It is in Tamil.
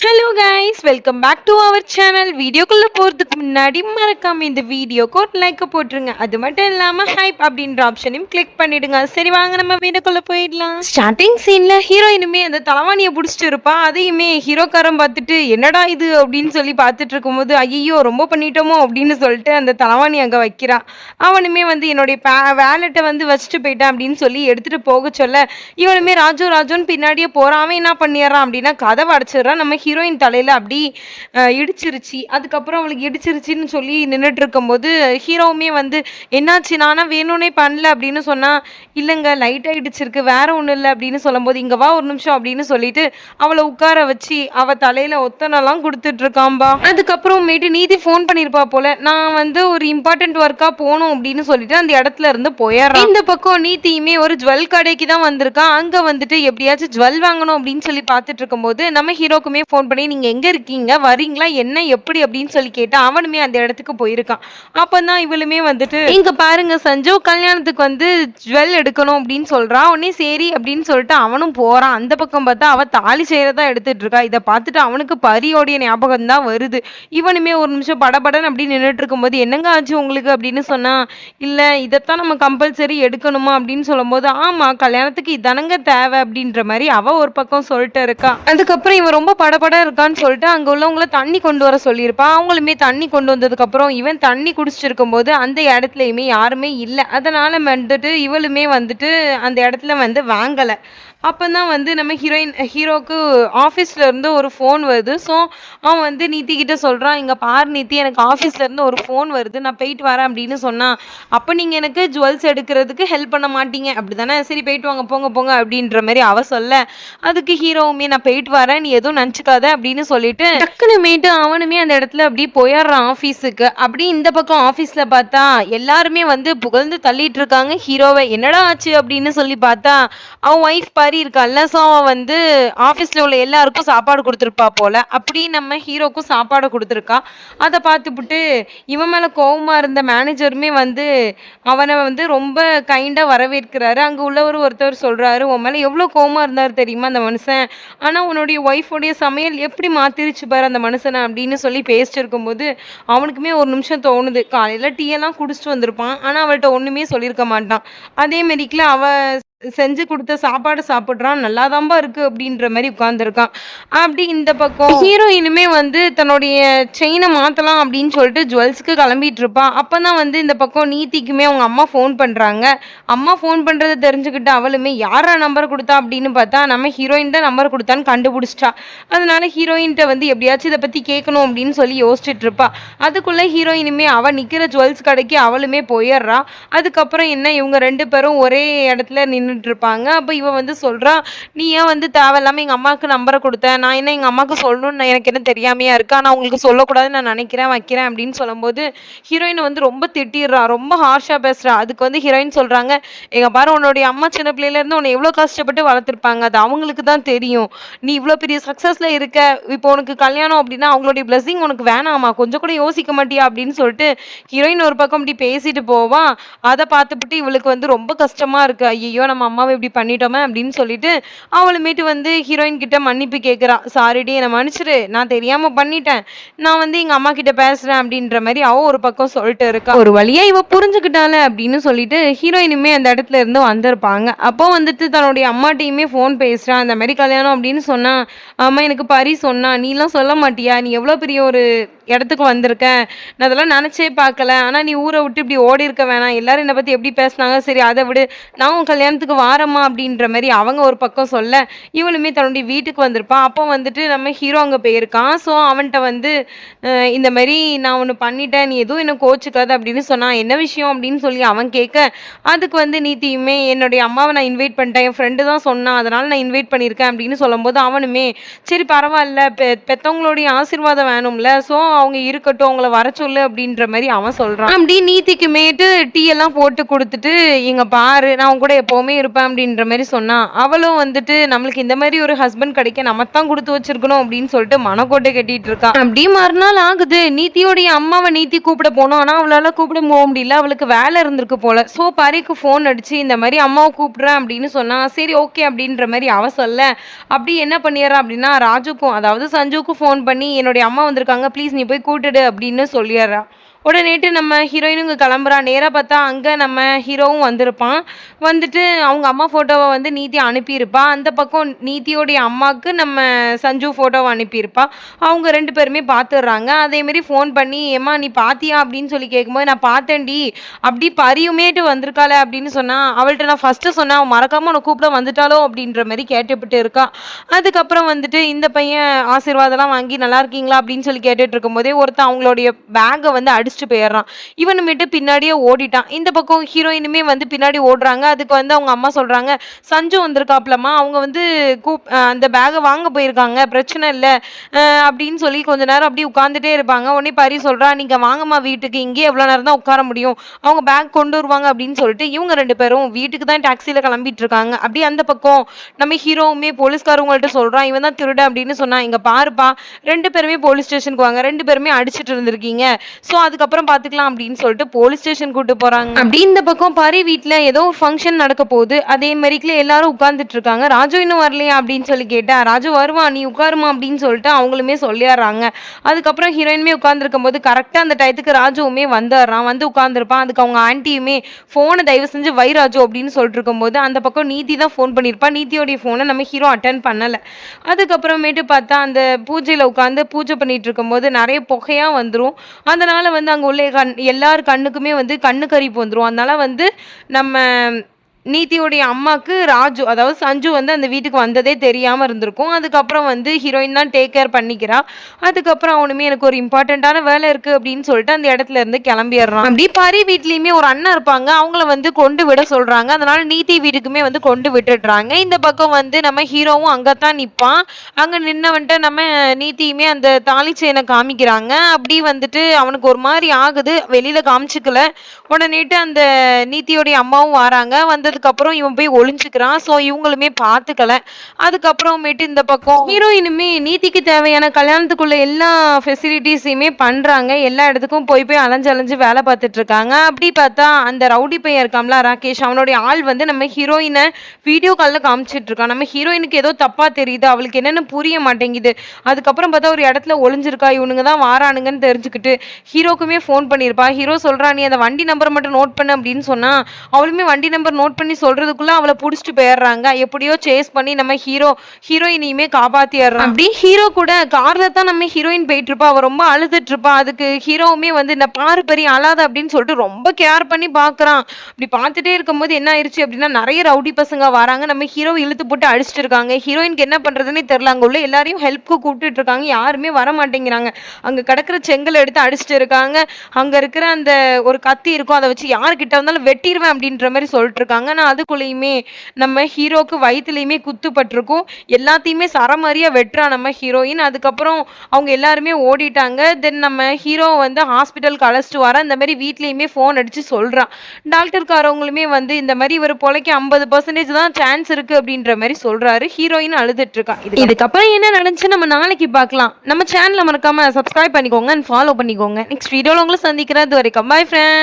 Hello guys, welcome back to our channel. வீடியோக்குள்ளே போகிறதுக்கு முன்னாடி மறக்காம இந்த வீடியோக்கு ஒரு லைக்கை போட்டுருங்க. அது மட்டும் இல்லாமல் ஹைப் அப்படின்ற ஆப்ஷனையும் கிளிக் பண்ணிடுங்க. சரி, வாங்க நம்ம வீடியோக்குள்ளே போயிடலாம். ஸ்டார்டிங் சீனில் ஹீரோயினுமே அந்த தலைவாணியை பிடிச்சிட்டு இருப்பா. அதையுமே ஹீரோக்காரன் பார்த்துட்டு என்னடா இது அப்படின்னு சொல்லி பார்த்துட்டு இருக்கும்போது ஐயோ ரொம்ப பண்ணிட்டோமோ அப்படின்னு சொல்லிட்டு அந்த தலைவாணி அங்கே வைக்கிறா. அவனுமே என்னுடைய வேலெட்டை வச்சுட்டு போயிட்டான் அப்படின்னு சொல்லி எடுத்துகிட்டு போக சொல்ல இவனுமே ராஜோன்னு பின்னாடியே போகிறான். அவன் என்ன பண்ணிடுறான் அப்படின்னா கதவை அடைச்சிடுறான். நம்ம ஹீரோயின் தலையில் அப்படி இடிச்சிருச்சு. அதுக்கப்புறம் அவளுக்கு இடிச்சிருச்சின்னு சொல்லி நின்றுட்டு இருக்கும்போது ஹீரோவுமே என்னாச்சு, நானா வேணும்னே பண்ணல அப்படின்னு சொன்னால் இல்லைங்க லைட்டாக இடிச்சிருக்கு, வேற ஒன்றும் இல்லை அப்படின்னு சொல்லும்போது இங்கே வா ஒரு நிமிஷம் அப்படின்னு சொல்லிட்டு அவளை உட்கார வச்சு அவள் தலையில் ஒத்தனெல்லாம் கொடுத்துட்ருக்காம்பா. அதுக்கப்புறமேட்டு நீதி ஃபோன் பண்ணியிருப்பா போல, நான் ஒரு இம்பார்ட்டன்ட் ஒர்க்காக போகணும் அப்படின்னு சொல்லிட்டு அந்த இடத்துல இருந்து போயிடுறான். இந்த பக்கம் நீதியுமே ஒரு ஜுவல் கடைக்கு தான் வந்திருக்கான். அங்கே எப்படியாச்சும் ஜுவல் வாங்கணும் அப்படின்னு சொல்லி பார்த்துட்டு இருக்கும்போது நம்ம ஹீரோக்குமே ஃபோன் பண்ணி நீங்கள் எங்கே இருக்கீங்க, வரீங்களா, என்ன எப்படி அப்படின்னு சொல்லி கேட்டால் அவனுமே அந்த இடத்துக்கு போயிருக்கான். அப்போ தான் இவளுமே இங்கே பாருங்க சஞ்சு கல்யாணத்துக்கு ஜுவல் எடுக்கணும் அப்படின்னு சொல்கிறான். உடனே சரி அப்படின்னு சொல்லிட்டு அவனும் போகிறான். அந்த பக்கம் பார்த்தா அவள் தாலி செய்கிறதா எடுத்துகிட்டு இருக்கா. இதை பார்த்துட்டு அவனுக்கு பரியோடைய ஞாபகம் தான் வருது. இவனுமே ஒரு நிமிஷம் படபடன் அப்படின்னு நின்றுட்டு இருக்கும்போது என்னங்க ஆச்சு உங்களுக்கு அப்படின்னு சொன்னால் இல்லை இதைத்தான் நம்ம கம்பல்சரி எடுக்கணுமா அப்படின்னு சொல்லும்போது ஆமாம் கல்யாணத்துக்கு இதானங்க தேவை அப்படின்ற மாதிரி அவள் ஒரு பக்கம் சொல்லிட்டு இருக்கா. அதுக்கப்புறம் இவன் ரொம்ப படபடம் இருக்கான்னு சொல்லிட்டு அங்கே உள்ளவங்கள தண்ணி கொண்டு வர சொல்லியிருப்பான். அவங்களுமே தண்ணி கொண்டு வந்ததுக்கப்புறம் இவன் தண்ணி குடிச்சிட்டு இருக்கும்போது அந்த இடத்துலையுமே யாருமே இல்லை. அதனால் இவளுமே அந்த இடத்துல வாங்கலை. அப்போ தான் நம்ம ஹீரோக்கு ஆஃபீஸ்லேருந்து ஒரு ஃபோன் வருது. ஸோ அவன் நீத்தி கிட்ட சொல்கிறான், இங்கே பார் நீத்தி எனக்கு ஆஃபீஸ்லேருந்து ஒரு ஃபோன் வருது, நான் போயிட்டு வரேன் அப்படின்னு சொன்னான். அப்போ நீங்கள் எனக்கு ஜுவல்ஸ் எடுக்கிறதுக்கு ஹெல்ப் பண்ண மாட்டீங்க அப்படி தானே, சரி போயிட்டு வாங்க போங்க போங்க அப்படின்ற மாதிரி அவ சொல்ல அதுக்கு ஹீரோவுமே நான் போயிட்டு வரேன் நீ எதுவும் நினச்சிக்காத அப்படின்னு சொல்லிட்டு டக்குனுமேட்டு அவனுமே அந்த இடத்துல அப்படி போயிடுறான் ஆஃபீஸுக்கு. அப்படி இந்த பக்கம் ஆஃபீஸில் பார்த்தா எல்லாருமே புகழ்ந்து தள்ளிட்டு இருக்காங்க ஹீரோவை. என்னடா ஆச்சு அப்படின்னு சொல்லி பார்த்தா அவன் ஒய்ஃப் இருக்கால. ஸோ அவன் ஆஃபீஸில் உள்ள எல்லாருக்கும் சாப்பாடு கொடுத்துருப்பா போல. அப்படி நம்ம ஹீரோக்கும் சாப்பாடு கொடுத்துருக்கா. அதை பார்த்துப்புட்டு இவன் மேலே கோவமாக இருந்த மேனேஜருமே அவனை ரொம்ப கைண்டாக வரவேற்கிறாரு. அங்கே உள்ளவர் ஒருத்தர் சொல்கிறாரு, உன் மேலே எவ்வளோ கோவமாக இருந்தார் தெரியுமா அந்த மனுஷன், ஆனால் உன்னுடைய ஒய்ஃபோடைய சமையல் எப்படி மாற்றிருச்சு பாரு அந்த மனுஷனை அப்படின்னு சொல்லி பேசிட்டு இருக்கும்போது அவனுக்குமே ஒரு நிமிஷம் தோணுது, காலையில் டீயெல்லாம் குடிச்சிட்டு வந்திருப்பான் ஆனால் அவள்கிட்ட ஒன்றுமே சொல்லியிருக்க மாட்டான். அதே மாரிக்குள்ள அவள் செஞ்சு கொடுத்த சாப்பாடு சாப்பிட்றான், நல்லாதான்பா இருக்குது அப்படின்ற மாதிரி உட்காந்துருக்கான். அப்படி இந்த பக்கம் ஹீரோயினுமே தன்னுடைய செயினை மாற்றலாம் அப்படின்னு சொல்லிட்டு ஜுவல்ஸுக்கு கிளம்பிட்டு இருப்பான். அப்போ தான் இந்த பக்கம் நீத்திக்குமே அவங்க அம்மா ஃபோன் பண்ணுறாங்க. அம்மா ஃபோன் பண்ணுறதை தெரிஞ்சுக்கிட்டு அவளுமே யாரா நம்பர் கொடுத்தா அப்படின்னு பார்த்தா நம்ம ஹீரோயின் தான் நம்பர் கொடுத்தான்னு கண்டுபிடிச்சிட்டா. அதனால ஹீரோயின்கிட்ட எப்படியாச்சும் இதை பற்றி கேட்கணும் அப்படின்னு சொல்லி யோசிச்சுட்டு இருப்பா. அதுக்குள்ளே ஹீரோயினுமே அவள் நிற்கிற ஜுவல்ஸ் கடைக்கு அவளுமே போயிடுறா. அதுக்கப்புறம் என்ன இவங்க ரெண்டு பேரும் ஒரே இடத்துல இருப்பாங்க. அப்போ இவ சொல்றா, நீ ஏன் தேவையில்லாம எங்க அம்மாவுக்கு நம்பரை கொடுத்தேன், நான் என்ன எங்க அம்மாவுக்கு சொல்லணும்னு எனக்கு என்ன தெரியாமையா இருக்கா, நான் உங்களுக்கு சொல்லக்கூடாதுன்னு நான் நினைக்கிறேன் வைக்கிறேன் அப்படின்னு சொல்லும்போது ஹீரோயின் ரொம்ப திட்டிடுறா, ரொம்ப ஹார்ஷா பேசுறா. அதுக்கு ஹீரோயின் சொல்றாங்க, எங்க பாரு உன்னுடைய அம்மா சின்ன பிள்ளையில இருந்து உன்னை எவ்வளவு கஷ்டப்பட்டு வளர்த்துருப்பாங்க, அது அவங்களுக்கு தான் தெரியும். நீ இவ்வளோ பெரிய சக்சஸ்ல இருக்க, இப்போ உனக்கு கல்யாணம் அப்படின்னா அவங்களுடைய பிளஸிங் உனக்கு வேணாமா, கொஞ்சம் கூட யோசிக்க மாட்டியா அப்படின்னு சொல்லிட்டு ஹீரோயின் ஒரு பக்கம் இப்படி பேசிட்டு போவா. அதை பார்த்துட்டு இவளுக்கு ரொம்ப கஷ்டமா இருக்கு. ஐயோ நம்ம அம்மாவை இப்படி பண்ணிட்டோமே அப்படின்னு சொல்லிட்டு அவளுமேட்டு ஹீரோயின் கிட்ட மன்னிப்பு கேட்குறா. சாரிடி என்னை மன்னிச்சிரு, நான் தெரியாமல் பண்ணிட்டேன், நான் எங்கள் அம்மா கிட்ட பேசுகிறேன் அப்படின்ற மாதிரி அவள் ஒரு பக்கம் சொல்லிட்டு இருக்கா. ஒரு வழியாக இவ புரிஞ்சுக்கிட்டால அப்படின்னு சொல்லிட்டு ஹீரோயினுமே அந்த இடத்துல இருந்து வந்திருப்பாங்க. அப்போ தன்னுடைய அம்மாட்டையுமே ஃபோன் பேசுகிறான். அந்த மாதிரி கல்யாணம் அப்படின்னு சொன்னால் அம்மா எனக்கு பரி சொன்னா, நீலாம் சொல்ல மாட்டியா, நீ எவ்வளோ பெரிய ஒரு இடத்துக்கு வந்திருக்கேன், நான் அதெல்லாம் நினச்சே பார்க்கல, ஆனால் நீ ஊரை விட்டு இப்படி ஓடி இருக்க வேணாம், எல்லாரும் என்னை பற்றி எப்படி பேசினாங்க, சரி அதை விடு, நான் உன் கல்யாணத்துக்கு வாரம்மா அப்படின்ற மாதிரி அவங்க ஒரு பக்கம் சொல்ல இவளுமே தன்னுடைய வீட்டுக்கு வந்திருப்பான். அப்போ நம்ம ஹீரோ அங்கே போயிருக்கான். ஸோ அவன்கிட்ட இந்த மாதிரி நான் ஒன்று பண்ணிட்டேன், நீ எதுவும் என்ன கோச்சுக்காது அப்படின்னு சொன்னான். என்ன விஷயம் அப்படின்னு சொல்லி அவன் கேட்க அதுக்கு நீத்தியுமே என்னுடைய அம்மாவை நான் இன்வைட் பண்ணிட்டேன், என் ஃப்ரெண்டு தான் சொன்னான், அதனால் நான் இன்வைட் பண்ணியிருக்கேன் அப்படின்னு சொல்லும்போது அவனுமே சரி பரவாயில்ல, பெற்றவங்களுடைய ஆசீர்வாதம் வேணும்ல, ஸோ அவங்க இருக்கட்டும், அவங்கள வர சொல்லு அப்படின்ற மாரி அவன் சொல்றான். அப்படி நீதிக்கு மேட்டு டீ எல்லாம் போட்டு குடுத்துட்டு, "இங்க பாரு நான் உன் கூட எப்பவுமே இருப்பேன்" அப்படின்ற மாரி சொன்னா. அவளும் வந்துட்டு நம்மளுக்கு இந்த மாரி ஒரு ஹஸ்பண்ட் கிடைக்க நம்ம தான் குடுத்து வச்சிருக்கணும் அப்படின்னு சொல்லிட்டு மனக்கோட்டை கட்டிட்டு இருக்கா. அப்படி மறுநாள் ஆகுது. நீதியோடைய அம்மாவ நீதி கூப்பிட போனோம். ஆனா அவளால கூப்பிட போக முடியல. அவளுக்கு வேலை இருந்திருக்கு போல. சோ பரிக்கு ஃபோன் அடிச்சு இந்த மாரி அம்மாவ கூப்பிடுறேன் அப்படின்னு சொன்னா. சரி ஓகே அப்படின்ற மாரி அவ சொல்ல, அப்படி என்ன பண்ணிடுறா அப்படின்னா ராஜுக்கும் அதாவது சஞ்சுக்கும் ஃபோன் பண்ணி என்னுடைய அம்மா வந்திருக்காங்க ப்ளீஸ் நீ போய் கூட்டிடு அப்படின்னு சொல்லிடுறா. உடனேட்டு நம்ம ஹீரோயினும் இங்கே கிளம்புறா. நேராக பார்த்தா அங்கே நம்ம ஹீரோவும் வந்திருப்பான். வந்துட்டு அவங்க அம்மா ஃபோட்டோவை வந்து நீதி அனுப்பியிருப்பா. அந்த பக்கம் நீதியோடைய அம்மாவுக்கு நம்ம சஞ்சு ஃபோட்டோவை அனுப்பியிருப்பா. அவங்க 2 பேருமே பார்த்துடுறாங்க. அதேமாரி ஃபோன் பண்ணி ஏம்மா நீ பார்த்தியா அப்படின்னு சொல்லி கேட்கும்போது நான் பார்த்தேன்டி அப்படி பரியுமேட்டு வந்திருக்காளே அப்படின்னு சொன்னால் அவள்கிட்ட நான் ஃபஸ்ட்டு சொன்னேன் அவன் மறக்காமல் உன்னை கூப்பிட வந்துட்டாலோ அப்படின்ற மாதிரி கேட்டுப்பட்டு இருக்கா. அதுக்கப்புறம் வந்துட்டு இந்த பையன் ஆசீர்வாதம்லாம் வாங்கி நல்லா இருக்கீங்களா அப்படின்னு சொல்லி கேட்டுட்டு இருக்கும்போதே ஒருத்தன் அவங்களுடைய பேக்கை வந்து அடிச்சுட்டு போயிடுறான். இவனுமேட்டு பின்னாடியே ஓடிட்டான். இந்த பக்கம் ஹீரோயினுமே வந்து பின்னாடி ஓடுறாங்க. அதுக்கு வந்து அவங்க அம்மா சொல்றாங்க சஞ்சு வந்திருக்காப்லம்மா அவங்க வந்து அந்த பேக்கை வாங்க போயிருக்காங்க பிரச்சனை இல்லை அப்படின்னு சொல்லி கொஞ்ச நேரம் அப்படி உட்காந்துட்டே இருப்பாங்க. உடனே பரி சொல்றா நீங்க வாங்கம்மா வீட்டுக்கு இங்கே எவ்வளோ நேரம் தான் உட்கார முடியும் அவங்க பேக் கொண்டு வருவாங்க அப்படின்னு சொல்லிட்டு இவங்க 2 பேரும் வீட்டுக்கு தான் டாக்ஸியில் கிளம்பிட்டு இருக்காங்க. அப்படி அந்த பக்கம் நம்ம ஹீரோவுமே போலீஸ்காரவங்கள்ட்ட சொல்றான் இவன் தான் திருட அப்படின்னு சொன்னா இங்க பாருப்பா 2 பேருமே போலீஸ் ஸ்டேஷனுக்கு வாங்க 2 பேருமே அடிச்சுட்டு இருந்திருக்கீங்க ஸோ அதுக்கப்புறம் பார்த்துக்கலாம் அப்படின்னு சொல்லிட்டு போலீஸ் ஸ்டேஷன் கூட்டு போறாங்க. அப்படி இந்த பக்கம் பரி வீட்டில் ஏதோ ஒரு ஃபங்க்ஷன் நடக்க போகுது. அதே மாதிரிக்குள்ள எல்லாரும் உட்கார்ந்துட்டு இருக்காங்க. ராஜு இன்னும் வரலையா அப்படின்னு சொல்லி கேட்டா ராஜு வருவான் நீ உட்காருமா அப்படின்னு சொல்லிட்டு அவங்களுமே சொல்லிடுறாங்க. அதுக்கப்புறம் ஹீரோயினுமே உட்கார்ந்துருக்கும் போது கரெக்டாக அந்த டயத்துக்கு ராஜுவுமே வந்துடுறான். வந்து உட்கார்ந்துருப்பான். அதுக்கு அவங்க ஆன்ட்டியுமே ஃபோனை தயவு செஞ்சு வை ராஜு அப்படின்னு சொல்லிட்டு இருக்கும்போது அந்த பக்கம் நீதி தான் ஃபோன் பண்ணியிருப்பா. நீதியோடைய ஃபோனை நம்ம ஹீரோ அட்டன் பண்ணலை. அதுக்கப்புறமேட்டு பார்த்தா அந்த பூஜையில் உட்காந்து பூஜை பண்ணிட்டு இருக்கும்போது நிறைய புகையாக வந்துடும். அதனால வந்து அங்கே உள்ள எல்லார் கண்ணுக்குமே வந்து கண்ணு கரிப்பு வந்துடும். அதனால வந்து நம்ம நீதியோடைய அம்மாவுக்கு ராஜு அதாவது சஞ்சு வந்து அந்த வீட்டுக்கு வந்ததே தெரியாமல் இருந்திருக்கும். அதுக்கப்புறம் வந்து ஹீரோயின் தான் டேக் கேர் பண்ணிக்கிறா. அதுக்கப்புறம் அவனுமே எனக்கு ஒரு இம்பார்ட்டண்ட்டான வேலை இருக்குது அப்படின்னு சொல்லிட்டு அந்த இடத்துல இருந்து கிளம்பிடுறான். அப்படி பரி வீட்லேயுமே ஒரு அண்ணன் இருப்பாங்க. அவங்கள வந்து கொண்டு விட சொல்கிறாங்க. அதனால நீதி வீட்டுக்குமே வந்து கொண்டு விட்டுடுறாங்க. இந்த பக்கம் வந்து நம்ம ஹீரோவும் அங்கே தான் நிற்பான். அங்கே நின்னவன்ட்டு நம்ம நீதியுமே அந்த தாலி செயினை காமிக்கிறாங்க. அப்படி வந்துட்டு அவனுக்கு ஒரு மாதிரி ஆகுது. வெளியில் காமிச்சிக்கல. உடனேட்டு அந்த நீதியோடைய அம்மாவும் வராங்க. வந்ததுக்கப்புறம் இவன் போய் ஒளிஞ்சுக்கிறான். ஸோ இவங்களுமே பார்த்துக்கல. அதுக்கப்புறமேட்டு இந்த பக்கம் ஹீரோயினுமே நீதிக்கு தேவையான கல்யாணத்துக்குள்ள எல்லா ஃபெசிலிட்டிஸையுமே பண்ணுறாங்க. எல்லா இடத்துக்கும் போய் போய் அலைஞ்சு வேலை பார்த்துட்டு இருக்காங்க. அப்படி பார்த்தா அந்த ரவுடி பையன் இருக்காம்ல ராகேஷ் அவனுடைய ஆள் வந்து நம்ம ஹீரோயினை வீடியோ காலில் காமிச்சிட்டு இருக்கான். நம்ம ஹீரோயினுக்கு ஏதோ தப்பாக தெரியுது. அவளுக்கு என்னென்னு புரிய மாட்டேங்குது. அதுக்கப்புறம் பார்த்தா ஒரு இடத்துல ஒளிஞ்சிருக்கா. இவனுங்க தான் வாரானுங்கன்னு தெரிஞ்சுக்கிட்டு ஹீரோக்குமே ஃபோன் பண்ணியிருப்பா. ஹீரோ சொல்கிறா நீ அந்த வண்டி நம்பரை மட்டும் நோட் பண்ணு அப்படின்னு சொன்னால் அவளுமே வண்டி நம்பர் நோட் பண்ணி சொல்றதுக்குள்ள அவளை புடிச்சிட்டு போயிடுறாங்க. எப்படியோ சேஸ் பண்ணி நம்ம ஹீரோயினையுமே காப்பாத்திடுறான். அப்படி ஹீரோ கூட கார்ல தான் நம்ம ஹீரோயின் போயிட்டு இருப்பா. அவ ரொம்ப அழுதுட்டு இருப்பா. அதுக்கு ஹீரோவுமே வந்து இந்த பாரு பெரிய அழாத அப்படின்னு சொல்லிட்டு ரொம்ப கேர் பண்ணி பாக்குறான். அப்படி பார்த்துட்டே இருக்கும்போது என்ன ஆயிடுச்சு அப்படின்னா நிறைய ரவுடி பசங்க வராங்க. நம்ம ஹீரோ இழுத்து போட்டு அடிச்சுட்டு இருக்காங்க. ஹீரோயினுக்கு என்ன பண்றதுன்னே தெரியல. அங்க உள்ள எல்லாரையும் ஹெல்ப்க்கு கூப்பிட்டு இருக்காங்க. யாருமே வர மாட்டேங்கிறாங்க. அங்க கிடக்குற செங்கல் எடுத்து அடிச்சுட்டு இருக்காங்க. அங்க இருக்கிற அந்த ஒரு கத்தி இருக்கும். அதை வச்சு யாருக்கிட்ட வந்தாலும் வெட்டிடுவேன் அப்படின்ற மாதிரி சொல்லிட்டு இருக்காங்க. நான் அதுக்குள்ளேயுமே நம்ம ஹீரோக்கு வயிற்றுலையுமே குத்துப்பட்டிருக்கும். எல்லாத்தையுமே சரமாரியா வெட்டுறா நம்ம ஹீரோயின். அதுக்கப்புறம் அவங்க எல்லாருமே ஓடிட்டாங்க. தென் நம்ம ஹீரோ வந்து ஹாஸ்பிட்டலுக்கு அழைச்சிட்டு வர இந்த மாதிரி வீட்லேயுமே ஃபோன் அடித்து சொல்கிறான். டாக்டர்காரவங்களுமே வந்து இந்த மாதிரி இவர் பொழைக்க 50% தான் சான்ஸ் இருக்குது அப்படின்ற மாதிரி சொல்கிறாரு. ஹீரோயின் அழுதுட்டு இருக்கா. இதுக்கப்புறம் என்ன நடந்துச்சு நம்ம நாளைக்கு பார்க்கலாம். நம்ம சேனலை மறக்காம சப்ஸ்கிரைப் பண்ணிக்கோங்க அண்ட் ஃபாலோ பண்ணிக்கோங்க. நெக்ஸ்ட் வீடியோவில் உங்களை சந்திக்கிறேன். அது வரைக்கும் பை ஃப்ரெண்ட்ஸ்.